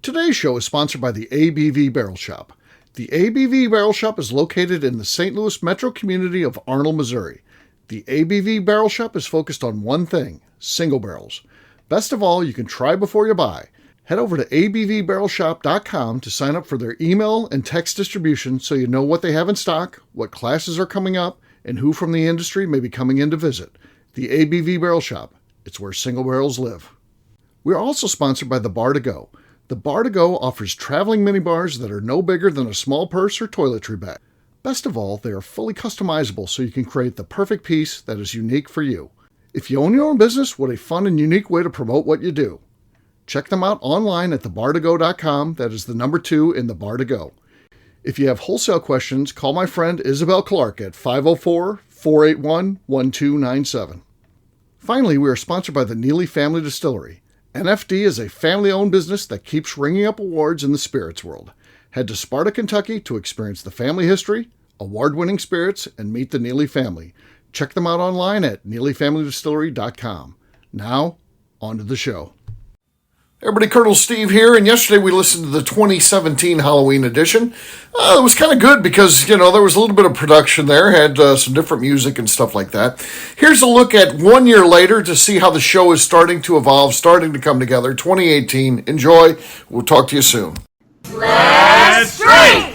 Today's show is sponsored by the ABV Barrel Shop. The ABV Barrel Shop is located in the St. Louis metro community of Arnold, Missouri. The ABV Barrel Shop is focused on one thing, single barrels. Best of all, you can try before you buy. Head over to abvbarrelshop.com to sign up for their email and text distribution so you know what they have in stock, what classes are coming up, and who from the industry may be coming in to visit. The ABV Barrel Shop. It's where single barrels live. We are also sponsored by the Bar to Go. The Bar to Go offers traveling minibars that are no bigger than a small purse or toiletry bag. Best of all, they are fully customizable so you can create the perfect piece that is unique for you. If you own your own business, what a fun and unique way to promote what you do. Check them out online at thebar2go.com. That is the number 2 in the Bar to Go. If you have wholesale questions, call my friend Isabel Clark at 504-481-1297. Finally, we are sponsored by the Neely Family Distillery. NFD is a family-owned business that keeps ringing up awards in the spirits world. Head to Sparta, Kentucky to experience the family history, award-winning spirits, and meet the Neely family. Check them out online at neelyfamilydistillery.com. Now, on to the show. Everybody, Colonel Steve here, and yesterday we listened to the 2017 Halloween edition. It was kind of good because, there was a little bit of production there, had some different music and stuff like that. Here's a look at 1 year later to see how the show is starting to evolve, starting to come together. 2018. Enjoy. We'll talk to you soon. Let's drink!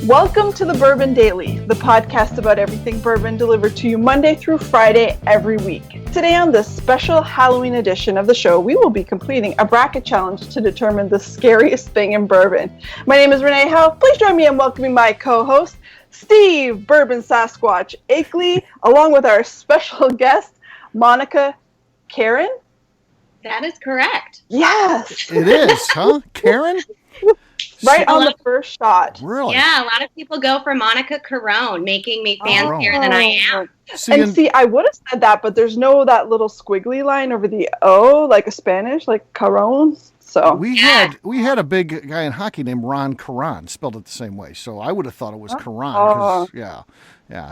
Welcome to the Bourbon Daily, the podcast about everything bourbon delivered to you Monday through Friday every week. Today on this special Halloween edition of the show, we will be completing a bracket challenge to determine the scariest thing in bourbon. My name is Renee Howe. Please join me in welcoming my co-host, Steve Bourbon Sasquatch Akeley, along with our special guest, Monica Karen. That is correct. Yes. It is, huh? Karen? Right on the first shot. Really? Yeah, a lot of people go for Monica Carone, making me fancier than I am. See, I would have said that, but there's no that little squiggly line over the O, like a Spanish, like Carone. So we had a big guy in hockey named Ron Caron, spelled it the same way. So I would have thought it was Caron. 'Cause, yeah,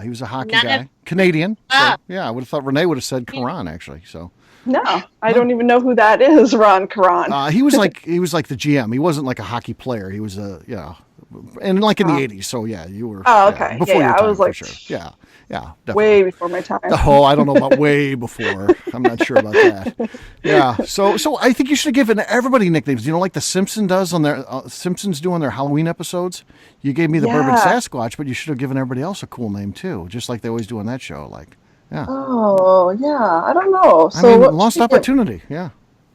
he was a hockey guy, Canadian. So, yeah, I would have thought Renee would have said Caron actually. So. No, I don't even know who that is, Ron Caron. He was like the GM. He wasn't like a hockey player. He was and like in the 80s. So yeah, you were. Oh, okay. Before your time, I was like, for sure. Yeah, definitely. Way before my time. Oh, I don't know about way before. I'm not sure about that. Yeah. So I think you should have given everybody nicknames. Like the Simpsons does on their Simpsons do on their Halloween episodes. You gave me the Bourbon Sasquatch, but you should have given everybody else a cool name too, just like they always do on that show. Like. Yeah. Oh, yeah. I don't know. Lost opportunity. Yeah.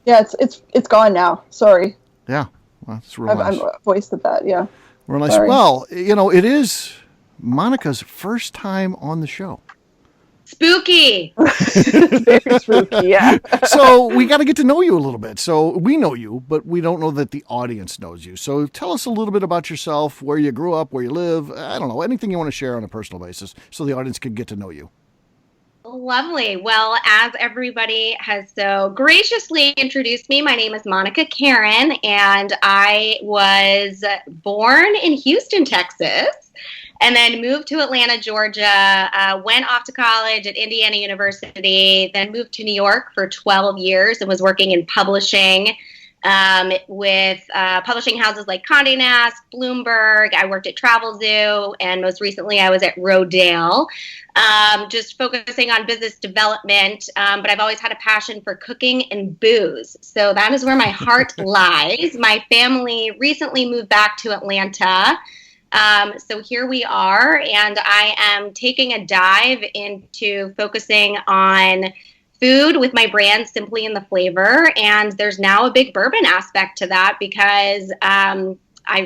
Yeah, it's gone now. Sorry. Yeah. Well, that's real nice. I've wasted that. Yeah. Real nice. Sorry. Well, it is Monica's first time on the show. Spooky. Very spooky. Yeah. So we got to get to know you a little bit. So we know you, but we don't know that the audience knows you. So tell us a little bit about yourself, where you grew up, where you live. I don't know, anything you want to share on a personal basis so the audience can get to know you. Lovely. Well, as everybody has so graciously introduced me, my name is Monica Karen, and I was born in Houston, Texas, and then moved to Atlanta, Georgia, went off to college at Indiana University, then moved to New York for 12 years and was working in publishing with publishing houses like Condé Nast, Bloomberg. I worked at Travel Zoo, and most recently I was at Rodale, just focusing on business development. But I've always had a passion for cooking and booze. So that is where my heart lies. My family recently moved back to Atlanta. So here we are, and I am taking a dive into focusing on food with my brand Simply in the Flavor, and there's now a big bourbon aspect to that because I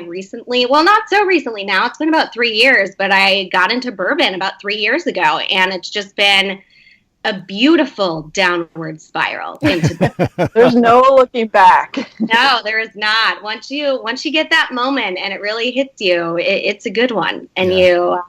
recently, well, not so recently now, it's been about 3 years, but I got into bourbon about 3 years ago, and it's just been a beautiful downward spiral. There's no looking back. No, there is not. Once you get that moment and it really hits you, it's a good one, and you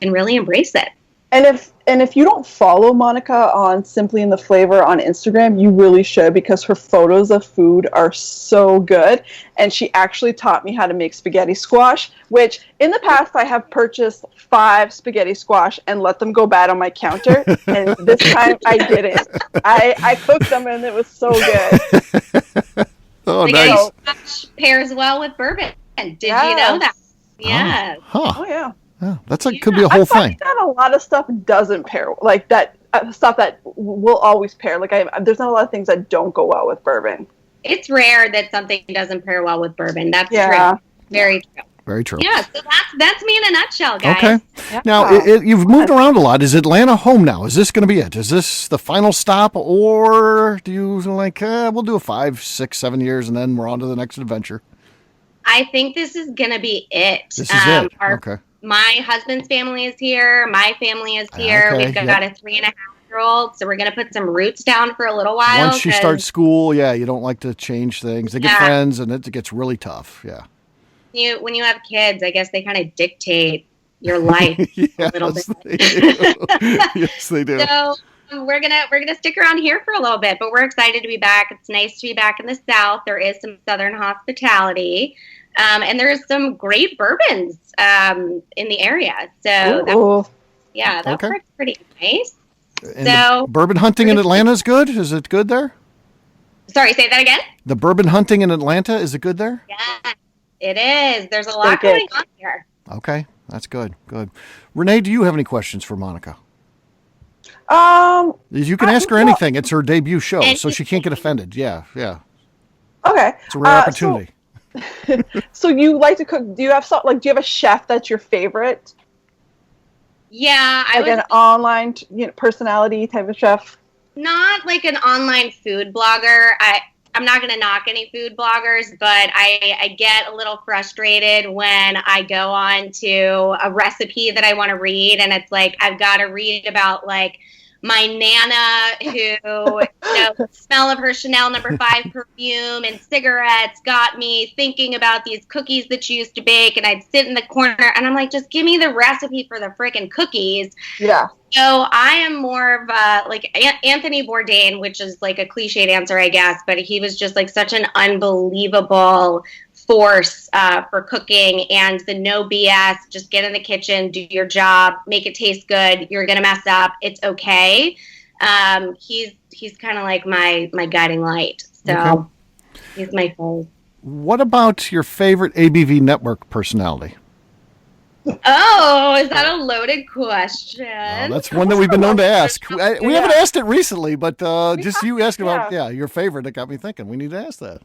can really embrace it. And if you don't follow Monica on Simply in the Flavor on Instagram, you really should, because her photos of food are so good. And she actually taught me how to make spaghetti squash, which in the past I have purchased 5 spaghetti squash and let them go bad on my counter. And this time I didn't. I cooked them and it was so good. Oh, spaghetti nice. squash pairs well with bourbon. Did you know that? Yeah. Huh. Oh, yeah. Yeah, could be a whole I find thing. that a lot of stuff doesn't pair, like that stuff that will always pair. Like there's not a lot of things that don't go well with bourbon. It's rare that something doesn't pair well with bourbon. That's true. Very true. Very true. Yeah, so that's me in a nutshell, guys. Okay. Yeah. Now, you've moved around a lot. Is Atlanta home now? Is this going to be it? Is this the final stop, or do you we'll do a 5, 6, 7 years, and then we're on to the next adventure? I think this is going to be it. This is it. Okay. My husband's family is here. My family is here. Okay, We've got a 3.5-year-old, so we're going to put some roots down for a little while. Once you start school, you don't like to change things. They get friends, and it gets really tough. Yeah. When you have kids, I guess they kind of dictate your life a little bit. They do. Yes, they do. So we're gonna stick around here for a little bit, but we're excited to be back. It's nice to be back in the South. There is some Southern hospitality. And there's some great bourbons in the area. So that works pretty nice. And so bourbon hunting in Atlanta is good? Is it good there? Sorry, say that again? The bourbon hunting in Atlanta, is it good there? Yeah, it is. There's a lot going on here. Okay, that's good. Good. Renee, do you have any questions for Monica? You can ask her anything. It's her debut show, so she can't get offended. Yeah. Okay. It's a rare opportunity. So you like to cook? Do you have do you have a chef that's your favorite? Yeah, an online personality type of chef. Not like an online food blogger. I'm not going to knock any food bloggers, but I get a little frustrated when I go on to a recipe that I want to read, and it's like I've got to read about my Nana who, the smell of her Chanel No. 5 perfume and cigarettes got me thinking about these cookies that she used to bake, and I'd sit in the corner and I'm like, just give me the recipe for the freaking cookies. Yeah. So I am more of Anthony Bourdain, which is a cliched answer, I guess, but he was just such an unbelievable force for cooking, and the no BS, just get in the kitchen, do your job, make it taste good. You're going to mess up. It's okay. He's kind of like my guiding light. So he's my favorite. What about your favorite ABV network personality? Oh, is that a loaded question? That's one that we've been known to ask. We haven't asked it recently, but just you asking about your favorite, it got me thinking. We need to ask that.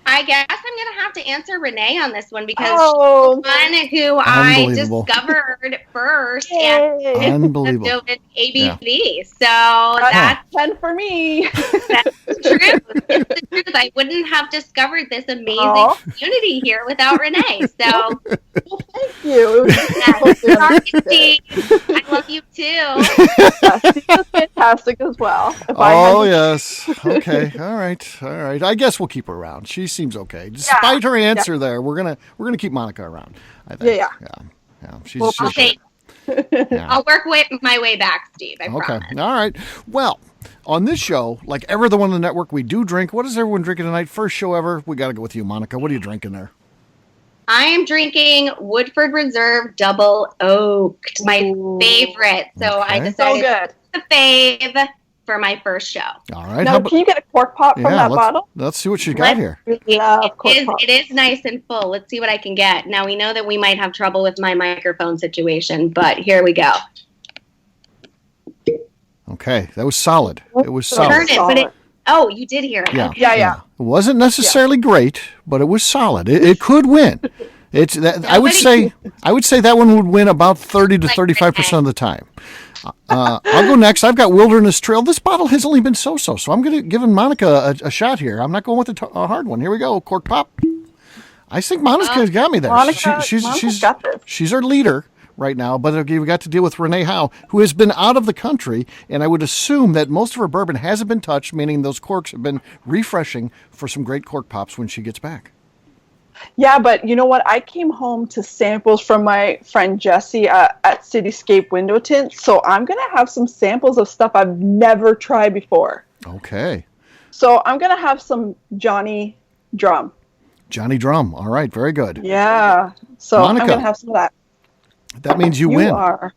I guess I'm going to have to answer Renee on this one because she's the one who I discovered first and ABV. Yeah. So that's 10 for me. That's true. It's the truth. I wouldn't have discovered this amazing community here without Renee. So thank you. I love you too. Steve is fantastic as well. Yes. Okay. All right. I guess we'll keep her around. She seems okay. Despite her answer there, we're gonna keep Monica around, I think. Yeah. She's I'll work my way back, Steve. I promise. All right. Well, on this show, like every other one on the network, we do drink. What is everyone drinking tonight? First show ever. We got to go with you, Monica. What are you drinking there? I am drinking Woodford Reserve Double Oaked, my favorite. So I decided the fave for my first show. All right. Now, can you get a cork pop from that bottle? Let's see what she's got here. It is nice and full. Let's see what I can get. Now, we know that we might have trouble with my microphone situation, but here we go. Okay. That was solid. It was solid. You did hear it. Yeah. It wasn't necessarily great, but it was solid. It could win. I would say that one would win about 30 to 35% of the time. I'll go next. I've got Wilderness Trail. This bottle has only been so-so, so I'm going to give Monica a shot here. I'm not going with a hard one. Here we go. Cork pop. I think Monica's got me there. She's our leader right now, but we got to deal with Renee Howe, who has been out of the country, and I would assume that most of her bourbon hasn't been touched, meaning those corks have been refreshing for some great cork pops when she gets back. Yeah, but you know what? I came home to samples from my friend Jesse at Cityscape Window Tints, so I'm going to have some samples of stuff I've never tried before. Okay. So I'm going to have some Johnny Drum. Johnny Drum. All right. Very good. Yeah. So Monica, I'm going to have some of that. That means you win. Are.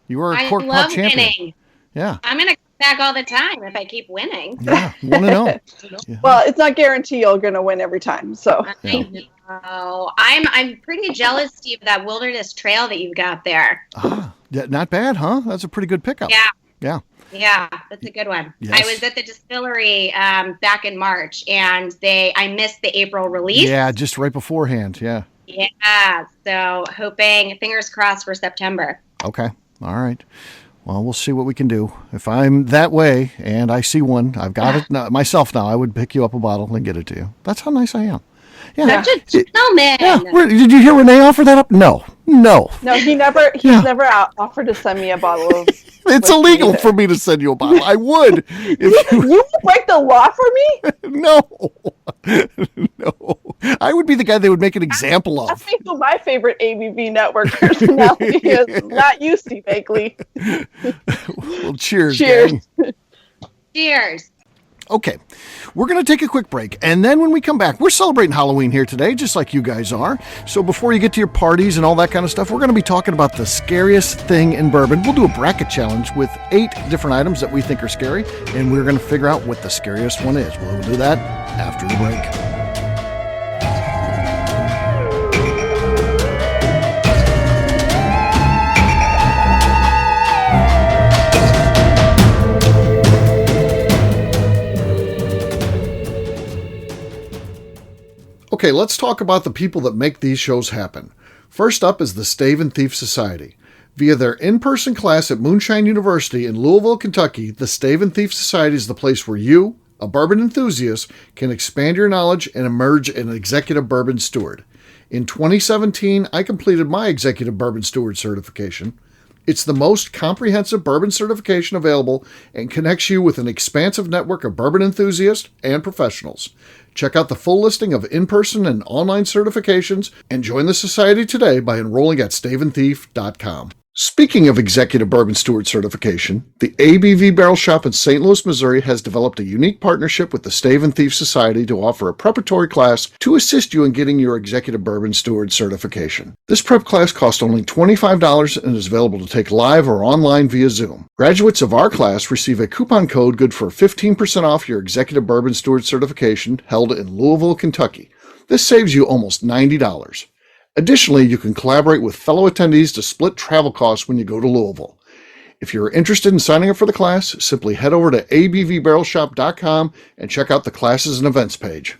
You are a I cork love pot champion. winning. Yeah. I'm going to come back all the time if I keep winning. Yeah. 1-0. Yeah. Well, it's not guaranteed you're going to win every time. So Yeah. I know. I'm pretty jealous, Steve, of that wilderness trail that you've got there. Yeah, not bad, huh? That's a pretty good pickup. Yeah. Yeah. Yeah, that's a good one. Yes. I was at the distillery back in March, and I missed the April release. Yeah, just right beforehand. Yeah. Yeah, so hoping, fingers crossed for September. Okay. All right. Well, we'll see what we can do. If I'm that way and I see one, I've got it myself now, I would pick you up a bottle and get it to you. That's how nice I am. Yeah. Such a gentleman. Yeah. Did you hear Renee offer that up? No. he's never offered to send me a bottle of It's illegal for me to send you a bottle. I would. If you would break the law for me? No. I would be the guy they would make an example That's of. who my favorite ABV network personality is. Not you, Steve Akeley. Well, cheers. Cheers. Gang. Cheers. Okay, we're going to take a quick break, and then when we come back, we're celebrating Halloween here today, just like you guys are. So before you get to your parties and all that kind of stuff, we're going to be talking about the scariest thing in bourbon. We'll do a bracket challenge with 8 different items that we think are scary, and we're going to figure out what the scariest one is. We'll do that after the break. Okay, let's talk about the people that make these shows happen. First up is the Stave and Thief Society. Via their in-person class at Moonshine University in Louisville, Kentucky, the Stave and Thief Society is the place where you, a bourbon enthusiast, can expand your knowledge and emerge an executive bourbon steward. In 2017, I completed my executive bourbon steward certification. It's the most comprehensive bourbon certification available and connects you with an expansive network of bourbon enthusiasts and professionals. Check out the full listing of in-person and online certifications and join the society today by enrolling at staveandthief.com. Speaking of Executive Bourbon Steward certification, the ABV Barrel Shop in St. Louis, Missouri has developed a unique partnership with the Stave and Thief Society to offer a preparatory class to assist you in getting your Executive Bourbon Steward certification. This prep class costs only $25 and is available to take live or online via Zoom. Graduates of our class receive a coupon code good for 15% off your Executive Bourbon Steward certification held in Louisville, Kentucky. This saves you almost $90. Additionally, you can collaborate with fellow attendees to split travel costs when you go to Louisville. If you're interested in signing up for the class, simply head over to abvbarrelshop.com and check out the classes and events page.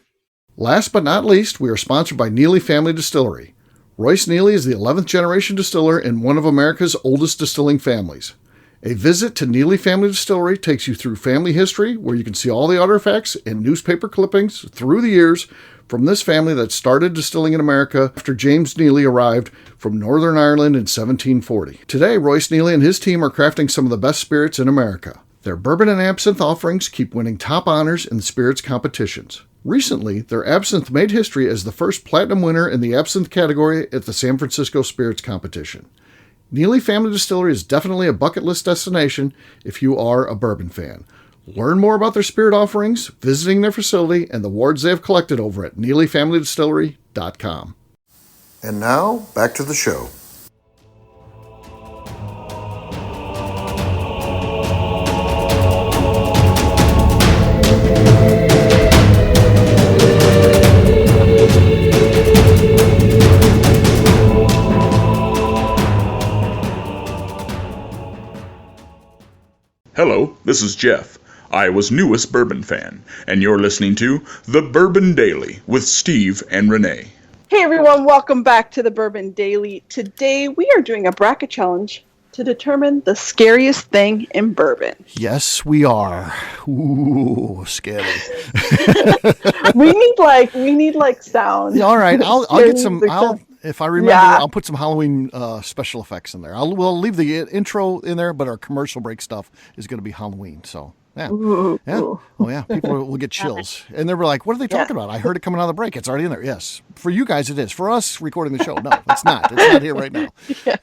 Last but not least, we are sponsored by Neely Family Distillery. Royce Neely is the 11th generation distiller in one of America's oldest distilling families. A visit to Neely Family Distillery takes you through family history, where you can see all the artifacts and newspaper clippings through the years from this family that started distilling in America after James Neely arrived from Northern Ireland in 1740. Today, Royce Neely and his team are crafting some of the best spirits in America. Their bourbon and absinthe offerings keep winning top honors in the spirits competitions. Recently, their absinthe made history as the first platinum winner in the absinthe category at the San Francisco Spirits Competition. Neely Family Distillery is definitely a bucket list destination if you are a bourbon fan. Learn more about their spirit offerings, visiting their facility, and the awards they have collected over at NeelyFamilyDistillery.com. And now, back to the show. Hello, this is Jeff, Iowa's newest bourbon fan, and you're listening to The Bourbon Daily with Steve and Renee. Hey everyone, welcome back to the Bourbon Daily. Today we are doing a bracket challenge to determine the scariest thing in bourbon. Yes, we are. Ooh, scary. we need sound. Yeah, all right, I'll get some. If I remember, Yeah. I'll put some Halloween special effects in there. We'll leave the intro in there, but our commercial break stuff is going to be Halloween. So Yeah. Ooh. Yeah. Oh, yeah. People will get chills. And they were like, what are they talking about? I heard it coming out of the break. It's already in there. Yes. For you guys, it is. For us recording the show, no, it's not. It's not here right now.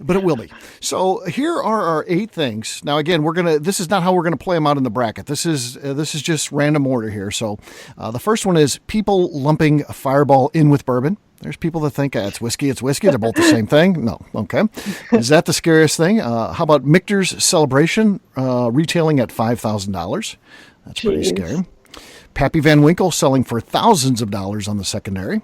But it will be. So here are our 8 things. Now, again, this is not how we're going to play them out in the bracket. This is just random order here. So the first one is people lumping a Fireball in with bourbon. There's people that think it's whiskey. They're both the same thing. No. Okay. Is that the scariest thing? How about Michter's Celebration retailing at $5,000? That's pretty scary. Pappy Van Winkle selling for thousands of dollars on the secondary.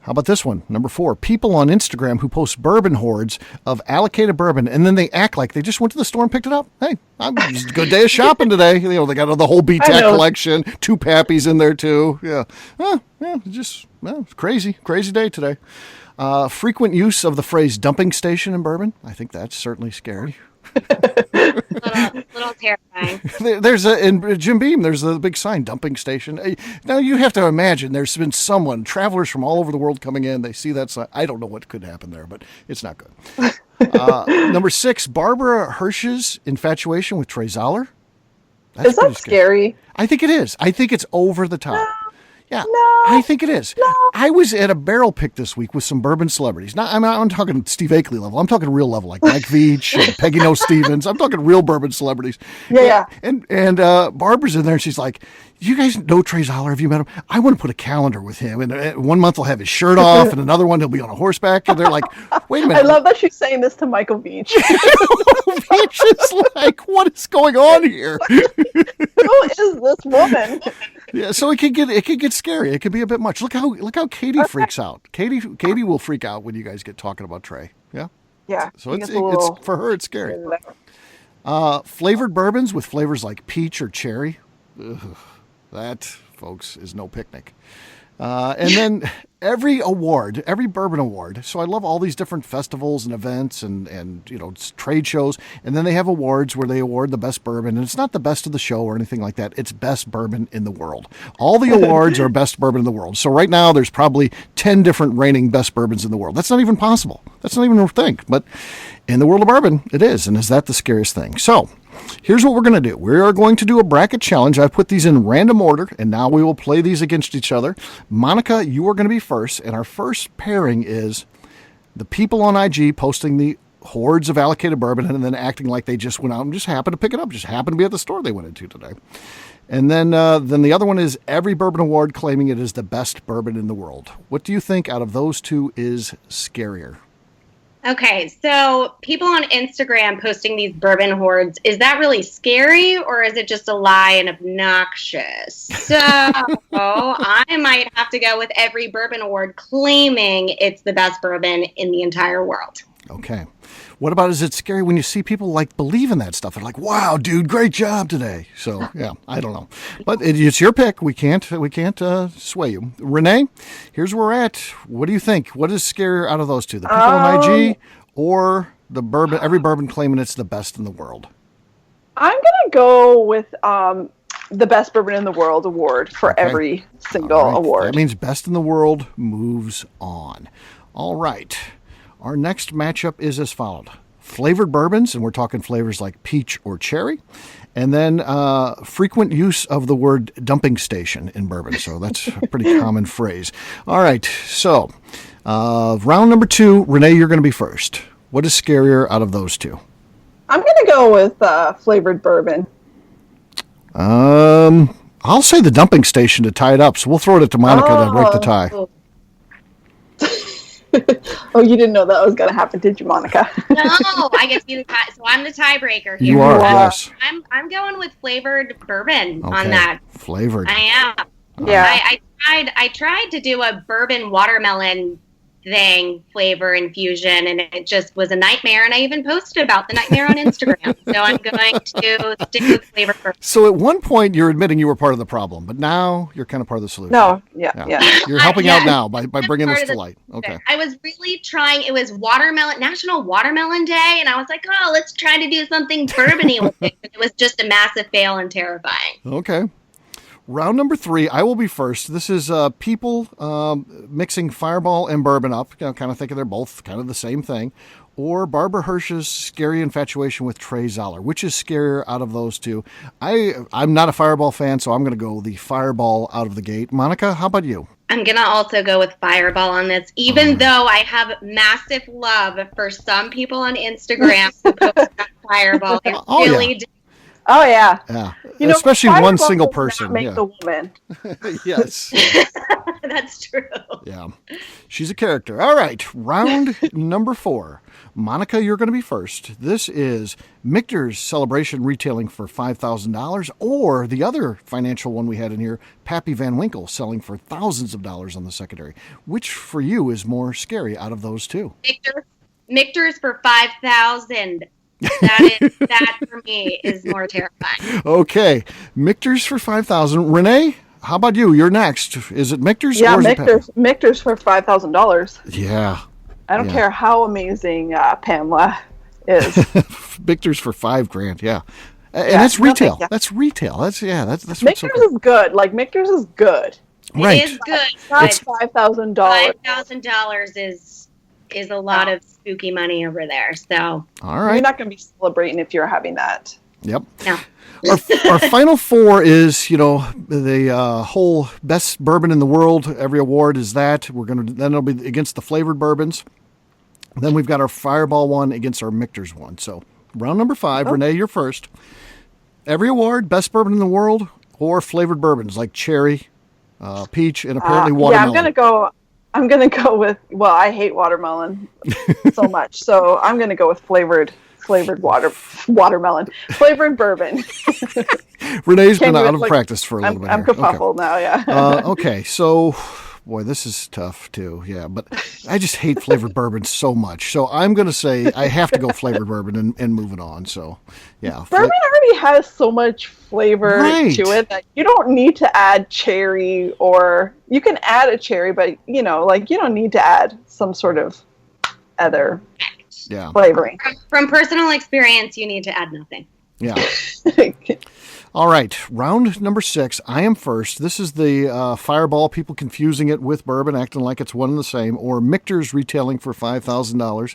How about this one? Number 4, people on Instagram who post bourbon hoards of allocated bourbon, and then they act like they just went to the store and picked it up. Hey, it's a good day of shopping today. They got the whole BTAC collection, 2 Pappies in there too. Yeah. It's crazy day today. Frequent use of the phrase dumping station in bourbon. I think that's certainly scary. little terrifying. In Jim Beam, there's a big sign, dumping station. Now you have to imagine there's been travelers from all over the world coming in. They see that sign. I don't know what could happen there, but it's not good. Number 6, Barbara Hirsch's infatuation with Trey Zoller. Is that scary? I think it is. I think it's over the top. Yeah, No. I think it is. No. I was at a barrel pick this week with some bourbon celebrities. I'm talking Steve Akeley level. I'm talking real level, like Mike Veach and Peggy No Stevens. I'm talking real bourbon celebrities. Yeah. And Barbara's in there, and she's like, "You guys know Trey Zoller? Have you met him? I want to put a calendar with him. And 1 month he'll have his shirt off, and another one he'll be on a horseback." And they're like, "Wait a minute." I love that she's saying this to Michael Veach. Veach is like, "What is going on here?" Who is this woman? Yeah, so it could get scary. It could be a bit much. Look how Katie freaks out. Katie will freak out when you guys get talking about Trey. Yeah. Yeah. So it's for her. It's scary. Flavored bourbons with flavors like peach or cherry. Ugh, that, folks, is no picnic. And then every bourbon award. So I love all these different festivals and events and trade shows. And then they have awards where they award the best bourbon. And it's not the best of the show or anything like that. It's best bourbon in the world. All the awards are best bourbon in the world. So right now there's probably 10 different reigning best bourbons in the world. That's not even possible. That's not even a thing. But in the world of bourbon, it is. And is that the scariest thing? So here's what we're going to do. We are going to do a bracket challenge. I've put these in random order, and now we will play these against each other. Monica, you are going to be first, and our first pairing is the people on IG posting the hordes of allocated bourbon and then acting like they just went out and just happened to pick it up, just happened to be at the store they went into today. And then the other one is every bourbon award claiming it is the best bourbon in the world. What do you think out of those two is scarier? Okay, so people on Instagram posting these bourbon hoards, is that really scary or is it just a lie and obnoxious? So I might have to go with every bourbon award claiming it's the best bourbon in the entire world. Okay. What about, is it scary when you see people believe in that stuff? They're like, "Wow, dude, great job today." So yeah, I don't know, but it's your pick. We can't sway you. Renee, here's where we're at. What do you think? What is scarier out of those two? The people on IG or the bourbon? Every bourbon claiming it's the best in the world. I'm gonna go with the best bourbon in the world award for every single award. That means best in the world moves on. All right. Our next matchup is as followed. Flavored bourbons, and we're talking flavors like peach or cherry, and then frequent use of the word dumping station in bourbon. So that's a pretty common phrase. All right, so round number 2, Renee, you're going to be first. What is scarier out of those two? I'm going to go with flavored bourbon. I'll say the dumping station to tie it up, so we'll throw it to Monica to break the tie. Oh, you didn't know that was going to happen, did you, Monica? No, I get to be the tie. So I'm the tiebreaker here. You are, yes. I'm going with flavored bourbon on that. Flavored. I am. Yeah. I tried to do a bourbon watermelon thing, flavor infusion, and it just was a nightmare. And I even posted about the nightmare on Instagram. So I'm going to stick with flavored bourbon. So at one point you're admitting you were part of the problem, but now you're kind of part of the solution. No, yeah. You're helping out now by bringing this to light. Okay. I was really trying. It was National Watermelon Day, and I was like, oh, let's try to do something bourbony with it. But it was just a massive fail and terrifying. Okay. Round number 3, I will be first. This is people mixing Fireball and bourbon up, kind of thinking they're both kind of the same thing, or Barbara Hirsch's scary infatuation with Trey Zoller. Which is scarier out of those two? I'm not a Fireball fan, so I'm going to go the Fireball out of the gate. Monica, how about you? I'm going to also go with Fireball on this, even though I have massive love for some people on Instagram who post about Fireball. Oh, yeah. Yeah. Especially one single person. Make the woman. Yes. That's true. Yeah. She's a character. All right. Round number 4. Monica, you're going to be first. This is Michter's Celebration retailing for $5,000, or the other financial one we had in here, Pappy Van Winkle, selling for thousands of dollars on the secondary. Which for you is more scary out of those two? Michter's for $5,000. That for me is more terrifying. Okay. Michter's for $5,000. Renee, how about you? You're next. Is it Michter's? Yeah, or is it Michter's for $5,000. Yeah. I don't care how amazing Pamela is. Michter's for $5,000. Yeah. And that's retail. Yeah. That's retail. That's Michter's is good. Like, Michter's is good. Right. It is good. That's $5,000. $5,000 is a lot of spooky money over there. So all right. You're not going to be celebrating if you're having that. Yep. No. Our final 4 is, the whole best bourbon in the world. Every award is that. Then it'll be against the flavored bourbons. Then we've got our Fireball one against our Michter's one. So round number 5, Renee, you're first. Every award, best bourbon in the world, or flavored bourbons like cherry, peach, and apparently watermelon. Yeah, I'm gonna go with. Well, I hate watermelon so much, so I'm gonna go with flavored watermelon, flavored bourbon. Renee's been out of practice for a little bit. I'm kerfuffled now. Yeah. Okay, so boy, this is tough too. Yeah, but I just hate flavored bourbon so much. So I'm gonna say I have to go flavored bourbon and move it on. So yeah, bourbon already has so much flavor to it that you don't need to add cherry, or you can add a cherry, but you don't need to add some sort of other flavoring. From personal experience, you need to add nothing. Yeah. All right, round number 6. I am first. This is the Fireball, people confusing it with bourbon, acting like it's one and the same, or Michter's retailing for $5,000.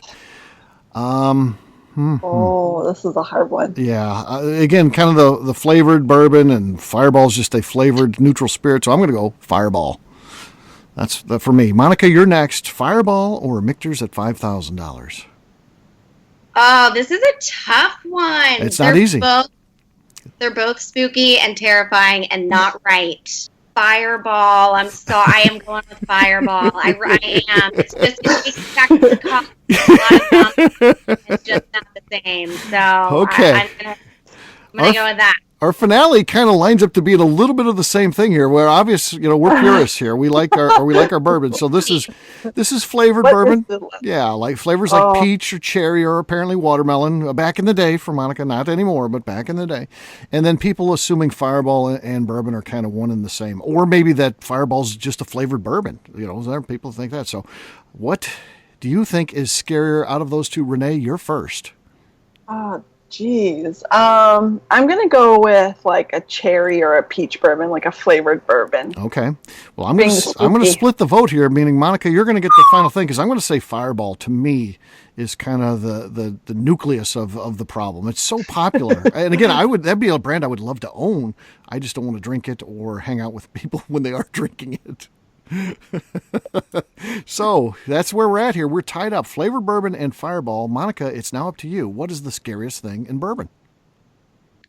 Oh, this is a hard one. Yeah, again, kind of the flavored bourbon, and Fireball's just a flavored neutral spirit, so I'm going to go Fireball. That's for me. Monica, you're next. Fireball or Michter's at $5,000? Oh, this is a tough one. It's not easy. They're both spooky and terrifying and not right. Fireball. I am going with Fireball. I am. It's just it costs a lot of money. It's just not the same. So okay. I'm gonna go with that. Our finale kind of lines up to being a little bit of the same thing here. Where obviously, we're purists here. We like our bourbon. So this is flavored bourbon. Yeah, like flavors like peach or cherry or apparently watermelon. Back in the day for Monica, not anymore, but back in the day. And then people assuming Fireball and bourbon are kind of one and the same, or maybe that Fireball's just a flavored bourbon. People think that. So, what do you think is scarier out of those two? Renee, you're first. Jeez. I'm going to go with like a cherry or a peach bourbon, like a flavored bourbon. I'm going to split the vote here, meaning Monica, you're going to get the final thing, because I'm going to say Fireball to me is kind of the nucleus of the problem. It's so popular. And again, that'd be a brand I would love to own. I just don't want to drink it or hang out with people when they are drinking it. So that's where we're at here. We're tied up. Flavored bourbon and Fireball. Monica, it's now up to you. What is the scariest thing in bourbon?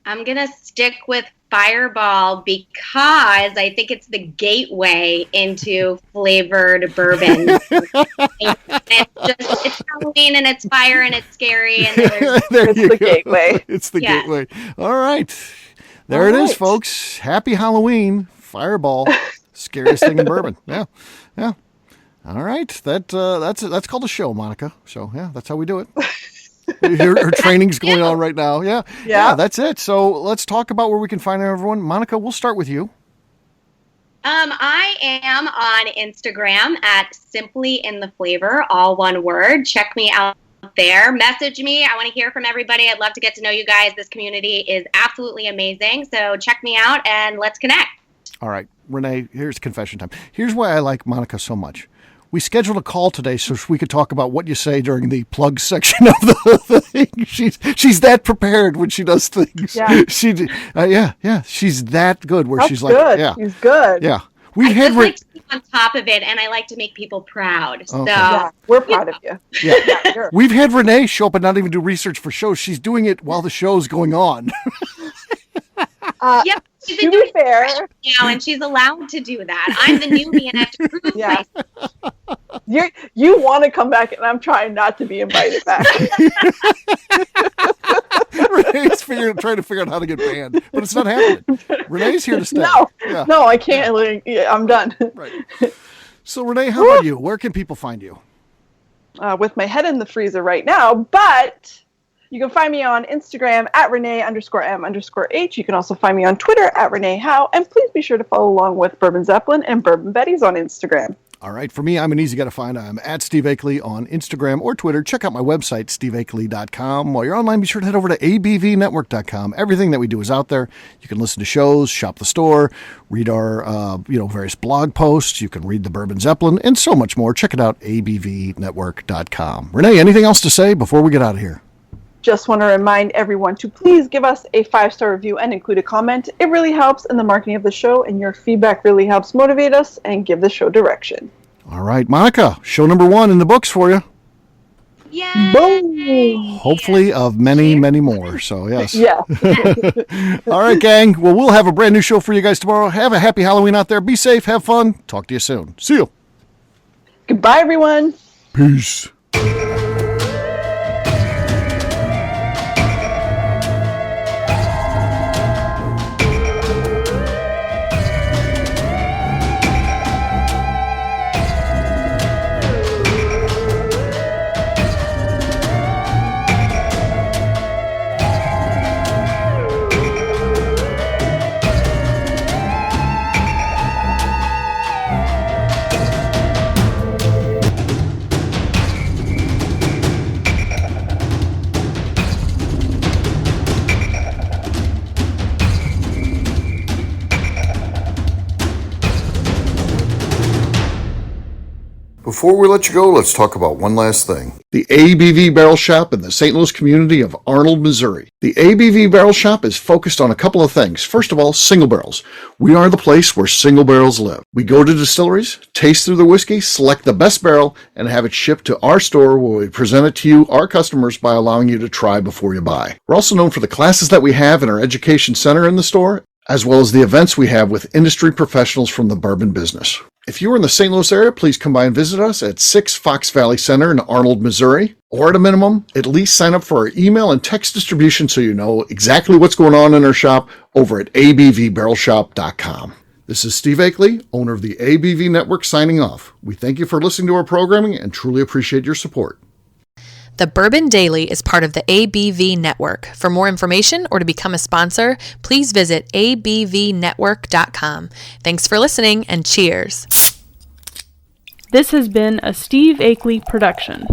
I'm going to stick with Fireball because I think it's the gateway into flavored bourbon. It's Halloween and it's fire and it's scary. And it's the gateway. It's the gateway. All right. There it is, folks. Happy Halloween. Fireball. Scariest thing in bourbon. Yeah. All right. That's called a show, Monica. So yeah, that's how we do it. Her training's going on right now. Yeah. That's it. So let's talk about where we can find everyone. Monica, we'll start with you. I am on Instagram at Simply in the Flavor, all one word. Check me out there. Message me. I want to hear from everybody. I'd love to get to know you guys. This community is absolutely amazing. So check me out and let's connect. All right, Renee, here's confession time. Here's why I like Monica so much. We scheduled a call today so we could talk about what you say during the plug section of the thing. She's that prepared when she does things. Yeah. She's that good where That's she's good. like, yeah. She's good. Yeah. I just like to be on top of it, and I like to make people proud. Okay. So Yeah, we're proud of you. Yeah. Sure. We've had Renee show up and not even do research for shows. She's doing it while the show's going on. Yep. She's To been doing be fair, it now, and she's allowed to do that. I'm the newbie, and I have to prove Yeah. myself. you want to come back, and I'm trying not to be invited back. Renee's trying to figure out how to get banned, but it's not happening. Renee's here to stay. No, I can't. I'm done. Right. So, Renee, how about you? Where can people find you? With my head in the freezer right now, but you can find me on Instagram at Renee_M_H. You can also find me on Twitter at Renee Howe. And please be sure to follow along with Bourbon Zeppelin and Bourbon Betty's on Instagram. All right. For me, I'm an easy guy to find. I'm at Steve Akeley on Instagram or Twitter. Check out my website, steveakeley.com. While you're online, be sure to head over to abvnetwork.com. Everything that we do is out there. You can listen to shows, shop the store, read our various blog posts. You can read the Bourbon Zeppelin and so much more. Check it out, abvnetwork.com. Renee, anything else to say before we get out of here? Just want to remind everyone to please give us a 5-star review and include a comment. It really helps in the marketing of the show, and your feedback really helps motivate us and give the show direction. All right, Monica, show number 1 in the books for you. Yay! Boom! Hopefully of many, many more. So, yes. Yeah. All right, gang. Well, we'll have a brand new show for you guys tomorrow. Have a happy Halloween out there. Be safe. Have fun. Talk to you soon. See you. Goodbye, everyone. Peace. Before we let you go, let's talk about one last thing. The ABV Barrel Shop in the St. Louis community of Arnold, Missouri. The ABV Barrel Shop is focused on a couple of things. First of all, single barrels. We are the place where single barrels live. We go to distilleries, taste through the whiskey, select the best barrel, and have it shipped to our store where we present it to you, our customers, by allowing you to try before you buy. We're also known for the classes that we have in our education center in the store, as well as the events we have with industry professionals from the bourbon business. If you're in the St. Louis area, please come by and visit us at 6 Fox Valley Center in Arnold, Missouri. Or at a minimum, at least sign up for our email and text distribution so you know exactly what's going on in our shop over at abvbarrelshop.com. This is Steve Akeley, owner of the ABV Network, signing off. We thank you for listening to our programming and truly appreciate your support. The Bourbon Daily is part of the ABV Network. For more information or to become a sponsor, please visit abvnetwork.com. Thanks for listening and cheers. This has been a Steve Akeley production.